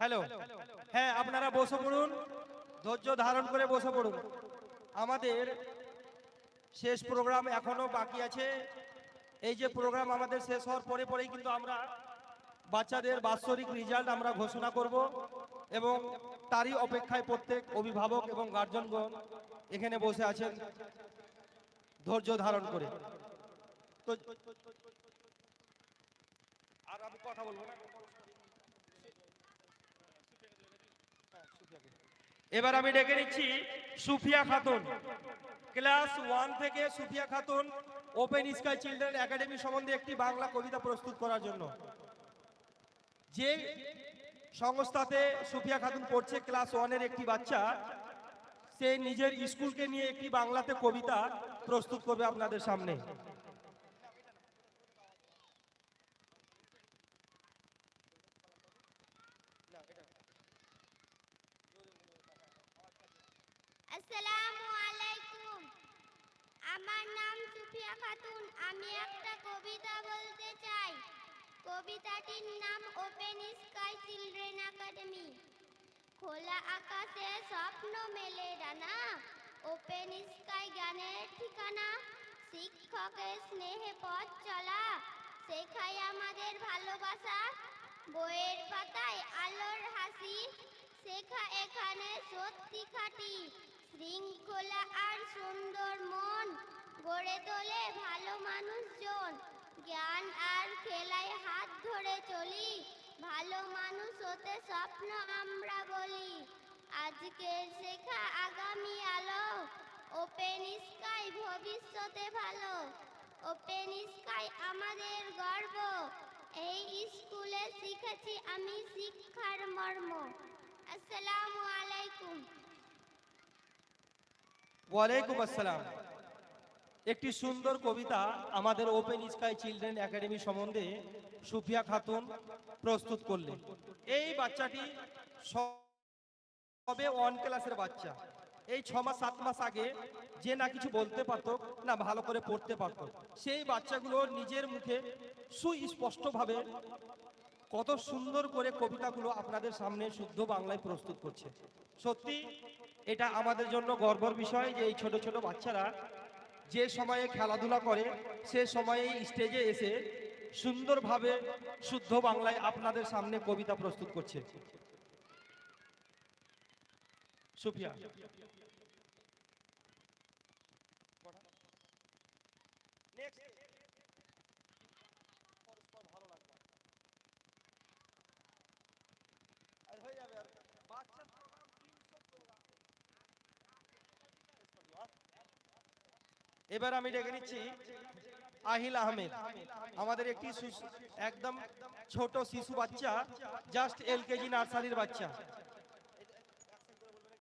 Hello, হ্যাঁ আপনারা বসে পড়ুন, ধৈর্য ধারণ করে বসে পড়ুন। আমাদের শেষ প্রোগ্রাম এখনো বাকি আছে। এই যে প্রোগ্রাম আমাদের শেষ হওয়ার পরে পরেই কিন্তু আমরা বাচ্চাদের বাৎসরিক রেজাল্ট আমরা ঘোষণা করব এবং তারই অপেক্ষায় প্রত্যেক অভিভাবক এবং গার্জেনগণ এখানে বসে আছেন ধৈর্য ধারণ করে। তো আর আমি কথা বলবো না। এবার আমি ডেকে নিচ্ছি সুফিয়া খাতুন, ক্লাস 1 থেকে Sufia Khatun open sky children academy সম্বন্ধে একটি বাংলা কবিতা প্রস্তুত করার জন্য। যে সংস্থাতে সুফিয়া খাতুন পড়ছে, ক্লাস 1-এর একটি বাচ্চা, সে নিজের স্কুলকে নিয়ে একটি বাংলাতে কবিতা প্রস্তুত করবে আপনাদের সামনে। আসসালামু আলাইকুম। আমার নাম সুফিয়া খাতুন। আমি একটা কবিতা বলতে চাই। কবিতাটির নাম ওপেন স্কাই চিলড্রেন একাডেমি। খোলা আকাশে স্বপ্ন মেলে ডানা, ওপেন স্কাই জ্ঞানের ঠিকানা। শিক্ষকের স্নেহে পথ চলা, শেখায় আমাদের ভালোবাসা। বইয়ের পাতায় আলোর হাসি, শেখা এখানে সত্যি খাঁটি। শৃঙ্খলা আর সুন্দর মন গড়ে তোলে ভালো মানুষজন। জ্ঞান আর খেলায় হাত ধরে চলি, ভালো মানুষ হতে স্বপ্ন আমরা বলি। আজকের শেখা আগামী আলো, ওপেন স্কাই ভবিষ্যতে ভালো। ওপেন স্কাই আমাদের গর্ব, এই স্কুলে শিখেছি আমি শিক্ষার মর্ম। আসসালামু আলাইকুম। ওয়ালাইকুম আসসালাম। একটি সুন্দর কবিতা আমাদের ওপেন স্কাই চিলড্রেন একাডেমি সম্বন্ধে সুফিয়া খাতুন প্রস্তুত করলেন। এই বাচ্চাটি সবে 1 ক্লাসের বাচ্চা। এই 6 মাস 7 মাস আগে যে না কিছু বলতে পারতো না ভালো করে পড়তে পারতো, সেই বাচ্চাগুলো নিজের মুখে সুস্পষ্টভাবে কত সুন্দর করে কবিতাগুলো আপনাদের সামনে শুদ্ধ বাংলায় প্রস্তুত করছে। সত্যি এটা আমাদের জন্য গর্বের বিষয় যে এই ছোট ছোট বাচ্চারা যে সময়ে খেলাধুলা করে সে সময়ে স্টেজে এসে সুন্দরভাবে শুদ্ধ বাংলায় আপনাদের সামনে কবিতা প্রস্তুত করছে। সুফিয়া, এবার আমি ডেকে নিচ্ছি আহিল আহমেদ, আমাদের একটি একদম ছোট শিশু বাচ্চা, জাস্ট এলকেজি নার্সারির বাচ্চা।